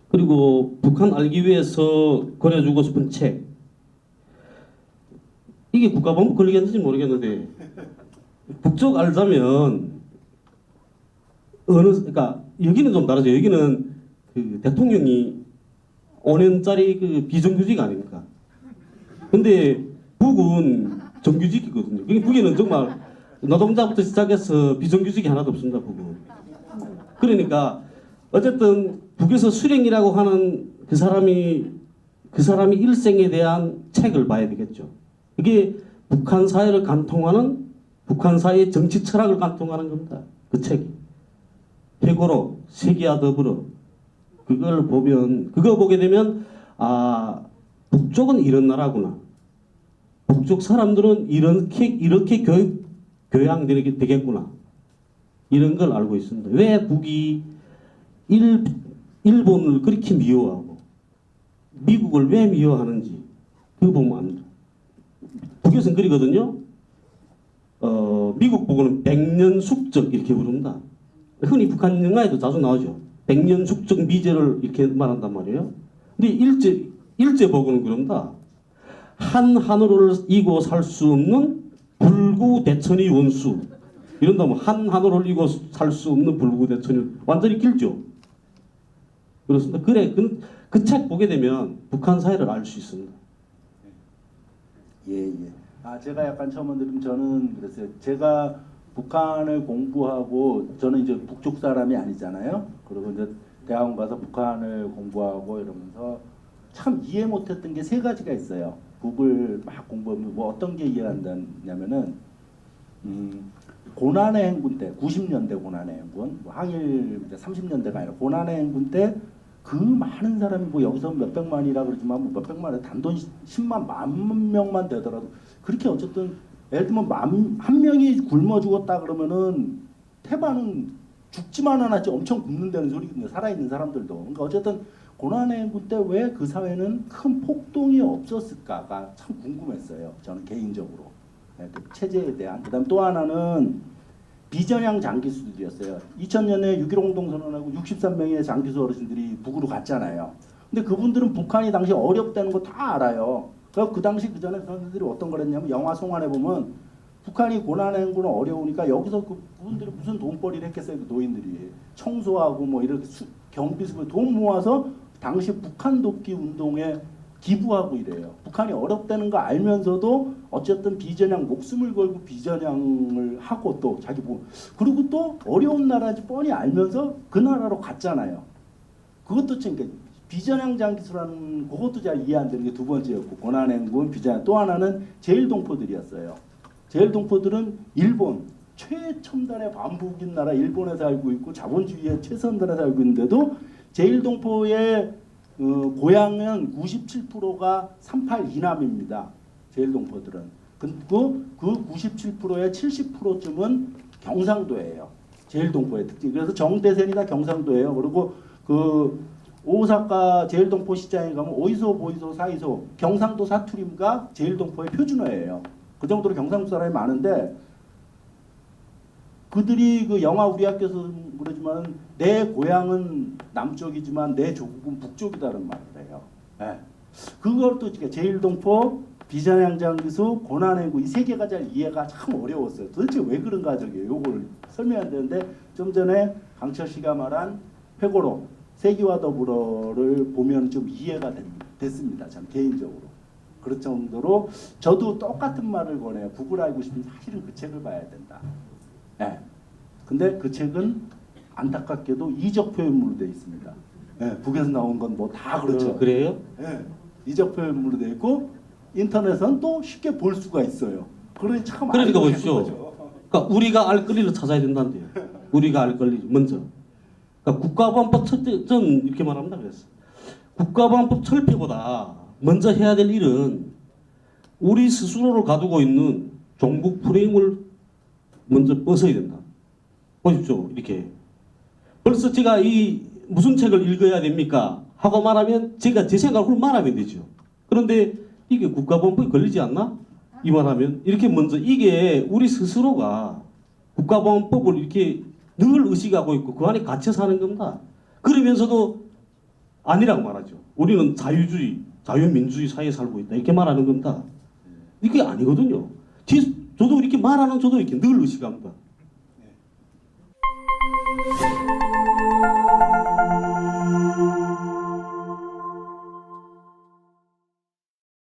그리고 북한 알기 위해서 권해주고 싶은 책. 이게 국가본부 걸리겠는지 모르겠는데 북쪽 알자면 그러니까 여기는 좀 다르죠. 여기는 그 대통령이 5년짜리 그 비정규직 아닙니까? 근데 북은 정규직이거든요. 북에는 정말 노동자부터 시작해서 비정규직이 하나도 없습니다. 북은. 그러니까 어쨌든 북에서 수령이라고 하는 그 사람이 일생에 대한 책을 봐야 되겠죠. 이게 북한 사회를 관통하는, 북한 사회의 정치 철학을 관통하는 겁니다. 그 책이. 회고록, 세계와 더불어. 그걸 보면, 그거 보게 되면, 아, 북쪽은 이런 나라구나. 북쪽 사람들은 이렇게 교양되게 되겠구나. 이런 걸 알고 있습니다. 왜 북이 일본을 그렇게 미워하고, 미국을 왜 미워하는지, 그거 보면 압니다. 북에서는 그러거든요. 미국 보고는 백년숙적 이렇게 부릅니다. 흔히 북한 영화에도 자주 나오죠. 백년숙적 미제를 이렇게 말한단 말이에요. 근데 일제 보고는 그럽니다. 한 하늘을 이고 살 수 없는 불구대천이 원수. 이런다면 한 하늘을 이고 살 수 없는 불구대천이 완전히 길죠. 그렇습니다. 그래, 그 책 보게 되면 북한 사회를 알 수 있습니다. 예. 아, 제가 약간 처음 들으면 저는 그랬어요. 제가 북한을 공부하고, 저는 이제 북쪽 사람이 아니잖아요. 그리고 이제 대학원 가서 북한을 공부하고 이러면서 참 이해 못했던 게 세 가지가 있어요. 북을 막 공부하면 뭐 어떤 게 이해가 안 되냐면은, 고난의 행군 때, 90년대 고난의 행군, 뭐 항일 30년대가 아니라 고난의 행군 때 그 많은 사람이 뭐 여기서 몇백만이라 그러지만 뭐 몇백만에 단돈 10만, 10,000명만 되더라도 그렇게 어쨌든 예를 들면 한 명이 굶어 죽었다 그러면은 태반은 죽지만 않았지 엄청 굶는다는 소리거든요. 살아있는 사람들도. 그러니까 어쨌든 고난의 행군 때 왜 그 사회는 큰 폭동이 없었을까가 참 궁금했어요. 저는 개인적으로. 그 체제에 대한. 그 다음 또 하나는 비전향 장기수들이었어요. 2000년에 6.15 공동선언하고 63명의 장기수 어르신들이 북으로 갔잖아요. 근데 그분들은 북한이 당시 어렵다는 거 다 알아요. 그래서 그 당시 그 전에 선생들이 어떤 걸 했냐면 영화 송환에 보면 북한이 고난의 행군은 어려우니까 여기서 그분들이 무슨 돈벌이를 했겠어요. 그 노인들이. 청소하고 뭐 이렇게 경비수를 돈 모아서 당시 북한 돕기 운동에 기부하고 이래요. 북한이 어렵다는 거 알면서도 어쨌든 비전향 목숨을 걸고 비전향을 하고 또 자기 그리고 또 어려운 나라인지 뻔히 알면서 그 나라로 갔잖아요. 그것도 참 비전향 장기수라는 그것도 잘 이해 안 되는 게 두 번째였고 고난행군 비전향 또 하나는 제일동포들이었어요. 제일동포들은 일본 최첨단의 반복인 나라 일본에 살고 있고 자본주의의 최첨단에 살고 있는데도 제일동포의 고향은 97%가 38 이남입니다. 제일동포들은. 그 97%의 70%쯤은 경상도예요. 제일동포의 특징. 그래서 정대센이다 경상도예요. 그리고 그 오사카 제일동포 시장에 가면 오이소, 보이소, 사이소 경상도 사투리가 제일동포의 표준어예요. 그 정도로 경상도 사람이 많은데 그들이 그 영화 우리 학교에서 그러지만 내 고향은 남쪽이지만 내 조국은 북쪽이다는 말을 해요. 네. 그걸 또 제일동포, 비전향 장기수, 고난행군 이 세 개가 잘 이해가 참 어려웠어요. 도대체 왜 그런가 저게 요걸 설명해야 되는데 좀 전에 강철 씨가 말한 회고록 세기와 더불어를 보면 좀 이해가 됐습니다. 참 개인적으로. 그럴 정도로 저도 똑같은 말을 권해요. 북을 알고 싶으면 사실은 그 책을 봐야 된다. 네. 근데 그 책은 안타깝게도 이적 표현물로 되어 있습니다. 네. 북에서 나온 건 뭐 다 그렇죠. 그래요? 네. 이적 표현물로 되어 있고 인터넷은 또 쉽게 볼 수가 있어요. 그러니까 보십시오. 그러니까 우리가 알 권리를 찾아야 된다는데요. 우리가 알 권리 먼저. 그러니까 국가보안법 철폐, 전 이렇게 말합니다. 그랬어. 국가보안법 철폐보다 먼저 해야 될 일은 우리 스스로를 가두고 있는 종북 프레임을 먼저 벗어야 된다. 보십시오. 이렇게. 벌써 제가 이 무슨 책을 읽어야 됩니까? 하고 말하면 제가 제 생각을 말하면 되죠. 그런데 이게 국가보안법에 걸리지 않나? 이 말하면 이렇게 먼저 이게 우리 스스로가 국가보안법을 이렇게 늘 의식하고 있고 그 안에 갇혀 사는 겁니다. 그러면서도 아니라고 말하죠. 우리는 자유주의, 자유민주주의 사회에 살고 있다 이렇게 말하는 겁니다. 이게 아니거든요. 저도 이렇게 말하는 저도 이렇게 늘 의식합니다. 네.